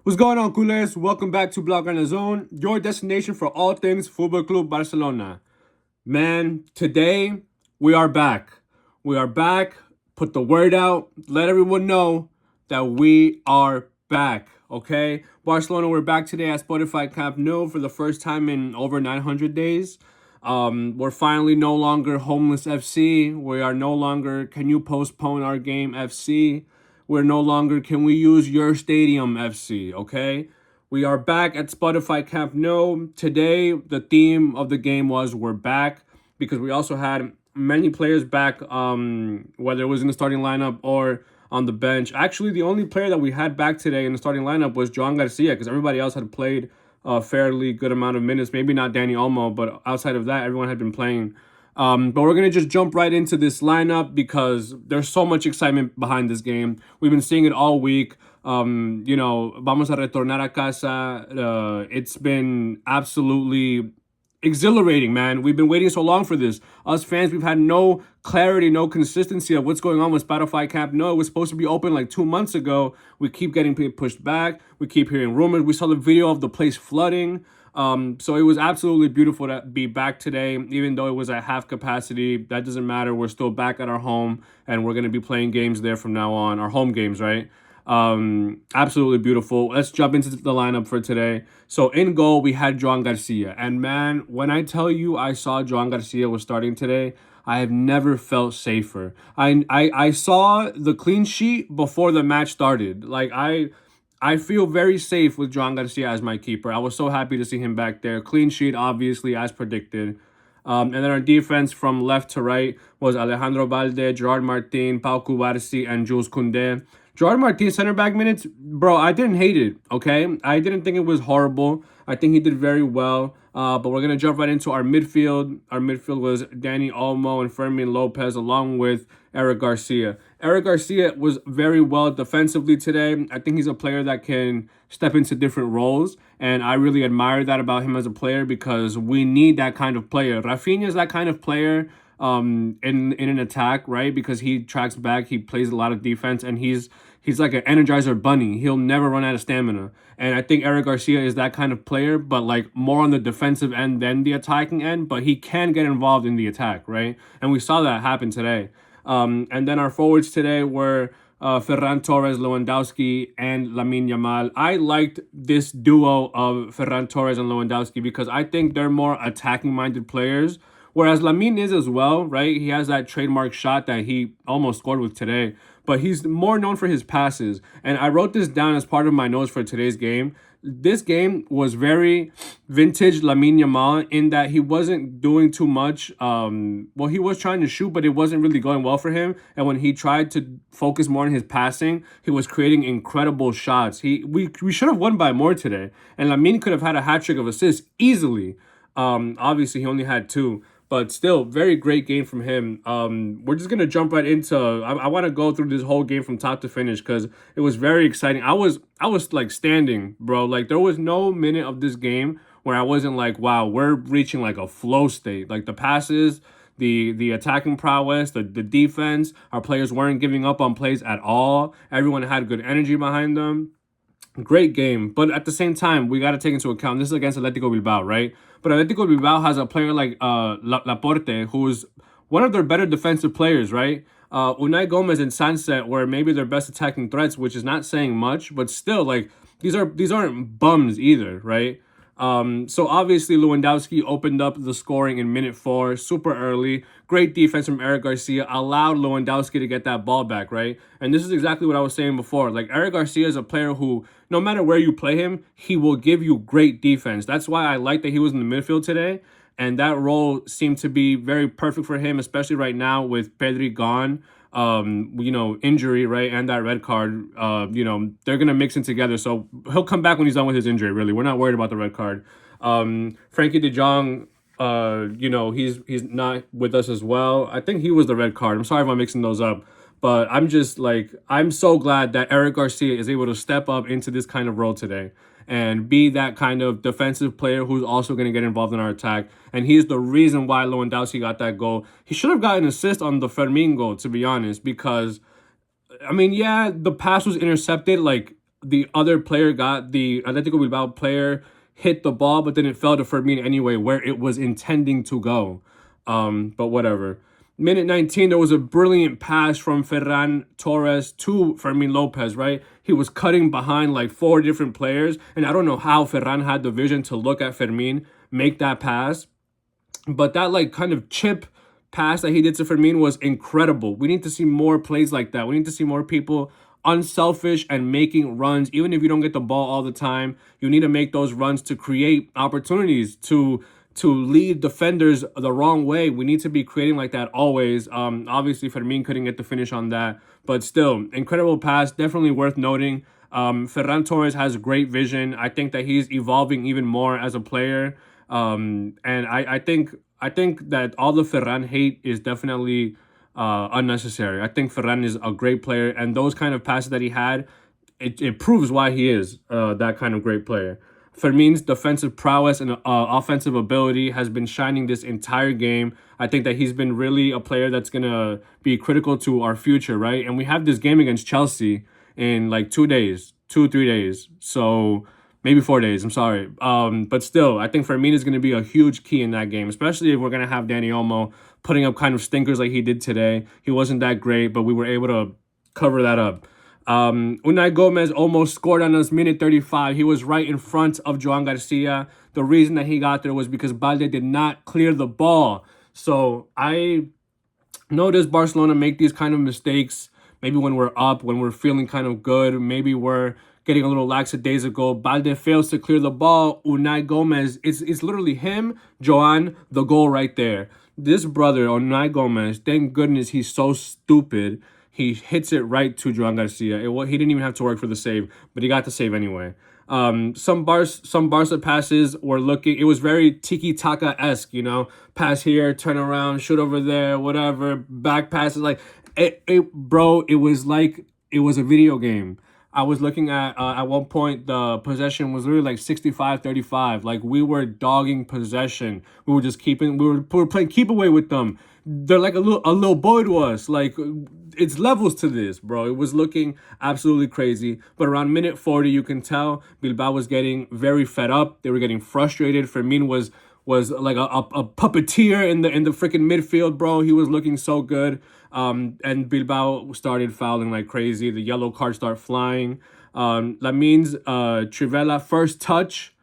What's going on, culés? Welcome back to BlaugranaZzone, your destination for all things Football Club Barcelona. Man, today we are back. We are back. Put the word out. Let everyone know that we are back. Okay, Barcelona, we're back today at Spotify Camp Nou for the first time in over 900 days. We're finally no longer homeless FC. We are no longer can you postpone our game FC. We're no longer can we use your stadium FC, okay? We are back at Spotify Camp Nou. Today, the theme of the game was we're back because we also had many players back, whether it was in the starting lineup or on the bench. Actually, the only player that we had back today in the starting lineup was Joan Garcia because everybody else had played a fairly good amount of minutes. Maybe not Dani Olmo, but outside of that, everyone had been playing. But we're going to just jump right into this lineup because there's so much excitement behind this game. We've been seeing it all week. Vamos a retornar a casa. It's been absolutely exhilarating, man. We've been waiting so long for this. Us fans, we've had no clarity, no consistency of what's going on with Spotify Camp Nou. It was supposed to be open like 2 months ago. We keep getting pushed back. We keep hearing rumors. We saw the video of the place flooding. So it was absolutely beautiful to be back today, even though it was at half capacity. That doesn't matter. We're still back at our home, and we're going to be playing games there from now on, our home games, right? Absolutely beautiful. Let's jump into the lineup for today. So in goal, we had Joan Garcia. And man, when I tell you I saw Joan Garcia was starting today, I have never felt safer. I saw the clean sheet before the match started. Like, I feel very safe with Joan Garcia as my keeper. I was so happy to see him back there. Clean sheet, obviously, as predicted. And then our defense from left to right was Alejandro Balde, Gerard Martin, Pau Cubarsí, and Jules Koundé. Gerard Martin center back minutes, bro, I didn't hate it, okay? I didn't think it was horrible. I think he did very well. But we're going to jump right into our midfield. Our midfield was Dani Olmo and Fermin Lopez along with Eric Garcia. Eric Garcia was very well defensively today. I think he's a player that can step into different roles, and I really admire that about him as a player because we need that kind of player. Rafinha is that kind of player in an attack, right? Because he tracks back, he plays a lot of defense, and he's like an Energizer bunny. He'll never run out of stamina. And I think Eric Garcia is that kind of player, but like more on the defensive end than the attacking end, but he can get involved in the attack, right? And we saw that happen today. And then our forwards today were Ferran Torres, Lewandowski, and Lamine Yamal. I liked this duo of Ferran Torres and Lewandowski because I think they're more attacking-minded players, whereas Lamine is as well, right? He has that trademark shot that he almost scored with today, but he's more known for his passes. And I wrote this down as part of my notes for today's game. This game was very vintage Lamine Yamal in that he wasn't doing too much. Well, he was trying to shoot, but it wasn't really going well for him. And when he tried to focus more on his passing, he was creating incredible shots. We should have won by more today. And Lamine could have had a hat-trick of assists easily. Obviously, he only had 2. But still, very great game from him. We're just going to jump right into... I want to go through this whole game from top to finish because it was very exciting. I was like standing, bro. Like, there was no minute of this game where I wasn't like, wow, we're reaching like a flow state. Like, the passes, the attacking prowess, the defense, our players weren't giving up on plays at all. Everyone had good energy behind them. Great game, but at the same time, we got to take into account this is against Atletico Bilbao, right? But Atletico Bilbao has a player like Laporte, who's one of their better defensive players, right? Unai Gomez and Sunset were maybe their best attacking threats, which is not saying much, but still, like these aren't bums either, right? So obviously Lewandowski opened up the scoring in minute 4, super early. Great defense from Eric Garcia, allowed Lewandowski to get that ball back, right? And this is exactly what I was saying before. Like, Eric Garcia is a player who, no matter where you play him, he will give you great defense. That's why I like that he was in the midfield today. And that role seemed to be very perfect for him, especially right now with Pedri gone. Injury, right, and that red card, they're gonna mix in together. So he'll come back when he's done with his injury. Really, we're not worried about the red card. Frenkie de Jong, he's not with us as well. I think he was the red card. I'm sorry if I'm mixing those up, but I'm so glad that Eric Garcia is able to step up into this kind of role today and be that kind of defensive player who's also going to get involved in our attack. And he's the reason why Lewandowski got that goal. He should have gotten an assist on the Fermin goal, to be honest, because, I mean, yeah, the pass was intercepted. Like, the other player got the Atletico Bilbao player hit the ball, but then it fell to Fermin anyway, where it was intending to go. But whatever. Minute 19, there was a brilliant pass from Ferran Torres to Fermin Lopez, right? He was cutting behind like 4 different players, and I don't know how Ferran had the vision to look at Fermin, make that pass. But that like kind of chip pass that he did to Fermin was incredible. We need to see more plays like that. We need to see more people unselfish and making runs. Even if you don't get the ball all the time, you need to make those runs to create opportunities to lead defenders the wrong way. We need to be creating like that always. Obviously Fermin couldn't get the finish on that, but still, incredible pass, definitely worth noting. Ferran Torres has great vision. I think that he's evolving even more as a player. And I think that all the Ferran hate is definitely unnecessary. I think Ferran is a great player, and those kind of passes that he had, it proves why he is that kind of great player. Fermin's defensive prowess and offensive ability has been shining this entire game. I think that he's been really a player that's going to be critical to our future, right? And we have this game against Chelsea in like 2 days, 2-3 days. So maybe 4 days, I'm sorry. But still, I think Fermin is going to be a huge key in that game, especially if we're going to have Dani Olmo putting up kind of stinkers like he did today. He wasn't that great, but we were able to cover that up. Unai Gomez almost scored on us minute 35. He was right in front of Joan Garcia. The reason that he got there was because Balde did not clear the ball. So I noticed Barcelona make these kind of mistakes. Maybe when we're up, when we're feeling kind of good, maybe we're getting a little lackadaisical. Balde fails to clear the ball. Unai Gomez, it's literally him, Joan, the goal right there. This brother, Unai Gomez, thank goodness he's so stupid. He hits it right to Joan Garcia. He didn't even have to work for the save, but he got the save anyway. Some Barca passes were looking, it was very tiki-taka-esque, you know, pass here, turn around, shoot over there, whatever, back passes, like, bro, it was like, it was a video game. I was looking at one point, the possession was really like 65-35. Like, we were dogging possession. We were just we were playing keep away with them. They're like a little boy to us. Like, it's levels to this, bro. It was looking absolutely crazy. But around minute 40, you can tell Bilbao was getting very fed up. They were getting frustrated. Fermin was like a puppeteer in the freaking midfield, bro. He was looking so good. And Bilbao started fouling like crazy. The yellow cards start flying. Lamin's Trivela first touch,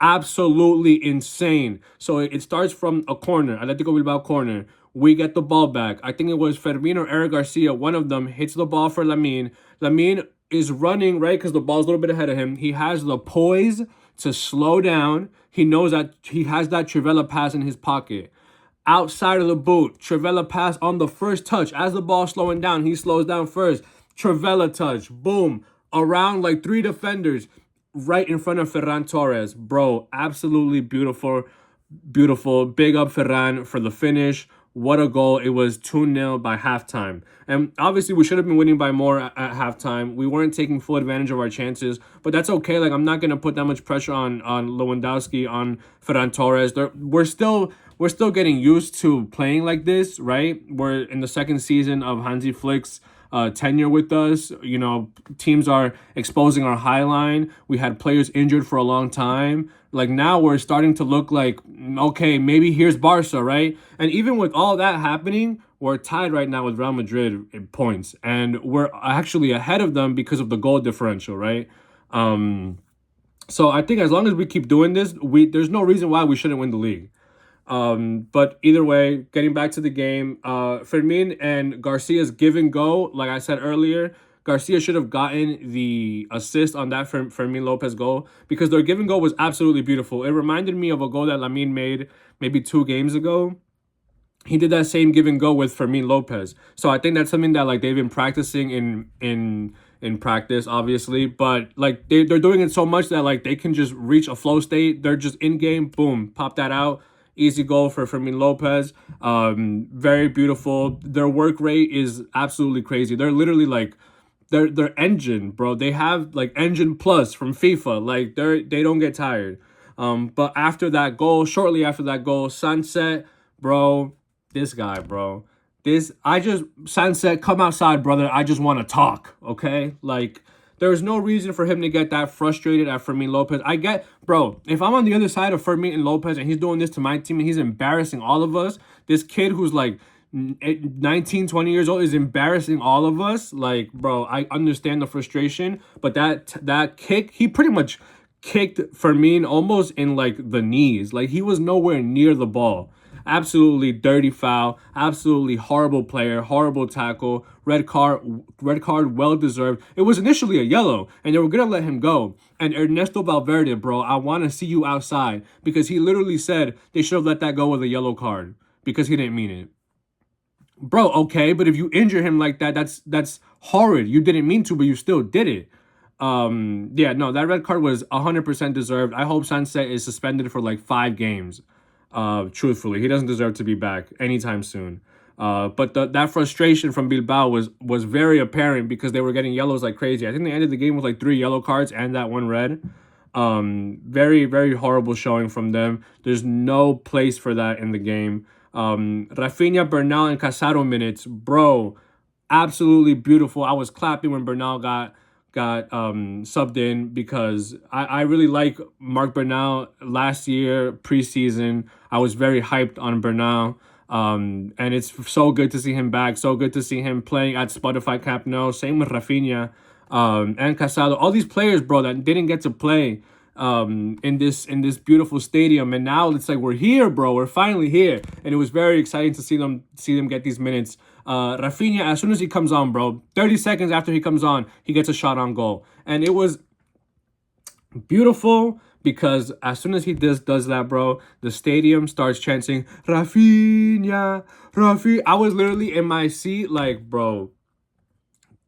absolutely insane. So it starts from a corner, Atletico Bilbao corner. We get the ball back. I think it was Fermin or Eric Garcia. One of them hits the ball for Lamin. Lamin is running, right, because the ball's a little bit ahead of him. He has the poise to slow down. He knows that he has that Trivela pass in his pocket. Outside of the boot, Trivela pass on the first touch. As the ball's slowing down, he slows down first. Trivela touch, boom. Around like 3 defenders, right in front of Ferran Torres. Bro, absolutely beautiful. Beautiful. Big up Ferran for the finish. What a goal. It was 2-0 by halftime. And obviously, we should have been winning by more at halftime. We weren't taking full advantage of our chances, but that's okay. Like, I'm not going to put that much pressure on Lewandowski, on Ferran Torres. We're still getting used to playing like this, right? We're in the second season of Hansi Flick's tenure with us. You know, teams are exposing our high line. We had players injured for a long time. Like, now we're starting to look like, okay, maybe here's Barca, right? And even with all that happening, we're tied right now with Real Madrid in points. And we're actually ahead of them because of the goal differential, right? So I think as long as we keep doing this, there's no reason why we shouldn't win the league. But either way, getting back to the game, Fermin and Garcia's give and go, like I said earlier, Garcia should have gotten the assist on that Fermin Lopez goal because their give and go was absolutely beautiful. It reminded me of a goal that Lamin made maybe 2 games ago. He did that same give and go with Fermin Lopez. So I think that's something that like they've been practicing in practice, obviously, but like they're doing it so much that like they can just reach a flow state. They're just in game, boom, pop that out. Easy goal for Fermin Lopez. Very beautiful. Their work rate is absolutely crazy. They're literally like they're engine, bro. They have like engine plus from FIFA. Like they don't get tired. But after that goal, shortly after that goal, Sunset, bro, this guy, bro. Sunset, come outside, brother. I just want to talk, okay? Like, There was no reason for him to get that frustrated at Fermin Lopez. I get, bro, if I'm on the other side of Fermin Lopez and he's doing this to my team and he's embarrassing all of us, this kid who's like 19, 20 years old is embarrassing all of us. Like, bro, I understand the frustration, but that kick, he pretty much kicked Fermin almost in like the knees. Like, he was nowhere near the ball. Absolutely dirty foul, absolutely horrible player, horrible tackle, red card, well deserved. It was initially a yellow, and they were gonna let him go. And Ernesto Valverde, bro, I want to see you outside, because he literally said they should have let that go with a yellow card because he didn't mean it. Bro, okay, but if you injure him like that, that's horrid. You didn't mean to, but you still did it. Yeah, no, that red card was 100% deserved. I hope Sunset is suspended for like 5 games. Truthfully, he doesn't deserve to be back anytime soon. But that frustration from Bilbao was very apparent, because they were getting yellows like crazy. I think they ended the game with like 3 yellow cards and that 1 red. Very, very horrible showing from them. There's no place for that in the game. Rafinha, Bernal, and Casado minutes, bro, absolutely beautiful. I was clapping when Bernal got subbed in, because I really like Marc Bernal. Last year, preseason, I was very hyped on Bernal. And it's so good to see him back. So good to see him playing at Spotify Camp Nou. Same with Rafinha and Casado. All these players, bro, that didn't get to play in this beautiful stadium, and now it's like we're here, bro. We're finally here, and it was very exciting to see them get these minutes. Rafinha, as soon as he comes on, bro, 30 seconds after he comes on, he gets a shot on goal, and it was beautiful, because as soon as he does that, bro, the stadium starts chanting Rafinha, Rafinha. I was literally in my seat like, bro,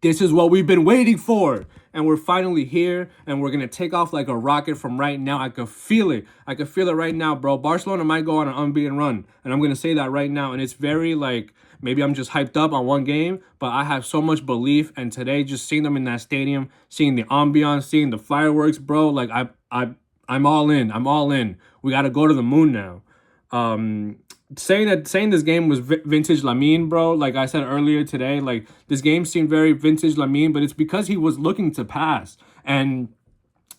this is what we've been waiting for. And we're finally here, and we're going to take off like a rocket from right now. I can feel it. I can feel it right now, bro. Barcelona might go on an unbeaten run, and I'm going to say that right now. And it's very like, maybe I'm just hyped up on one game, but I have so much belief. And today, just seeing them in that stadium, seeing the ambiance, seeing the fireworks, bro, like I'm all in. I'm all in. We got to go to the moon now. Saying this game was vintage Lamine, bro, like I said earlier today, like this game seemed very vintage Lamine, but it's because he was looking to pass. And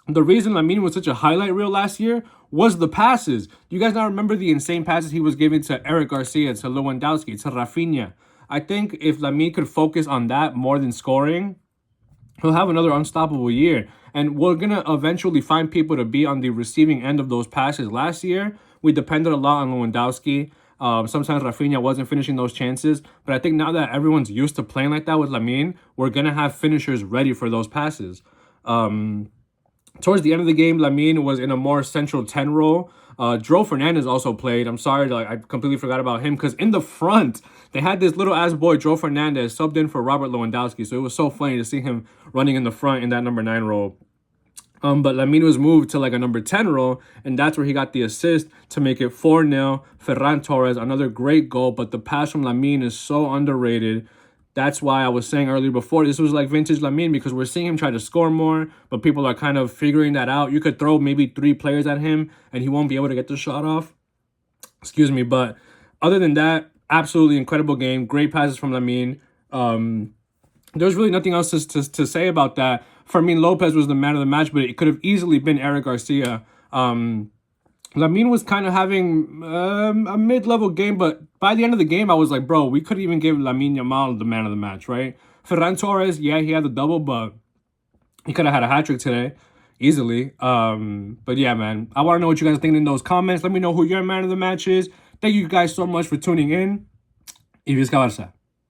the reason Lamine was such a highlight reel last year was the passes. You guys now remember the insane passes he was giving to Eric Garcia, to Lewandowski, to Rafinha. I think if Lamine could focus on that more than scoring, he'll have another unstoppable year. And we're going to eventually find people to be on the receiving end of those passes. Last year, we depended a lot on Lewandowski. Sometimes Rafinha wasn't finishing those chances. But I think now that everyone's used to playing like that with Lamine, we're going to have finishers ready for those passes. Towards the end of the game, Lamine was in a more central 10 role. Joe Fernandez also played. I'm sorry, I completely forgot about him, because in the front, they had this little ass boy, Joe Fernandez, subbed in for Robert Lewandowski. So it was so funny to see him running in the front in that number 9 role. But Lamine was moved to like a number 10 role, and that's where he got the assist to make it 4-0. Ferran Torres, another great goal, but the pass from Lamine is so underrated. That's why I was saying earlier before, this was like vintage Lamine, because we're seeing him try to score more, but people are kind of figuring that out. You could throw maybe 3 players at him, and he won't be able to get the shot off. Excuse me, but other than that, absolutely incredible game. Great passes from Lamine. There's really nothing else to say about that. Fermin Lopez was the man of the match, but it could have easily been Eric Garcia. Lamine was kind of having a mid-level game, but by the end of the game, I was like, bro, we could even give Lamine Yamal the man of the match, right? Ferran Torres, yeah, he had the double, but he could have had a hat-trick today easily. But yeah, man, I want to know what you guys are thinking in those comments. Let me know who your man of the match is. Thank you guys so much for tuning in. Y Visca Barça.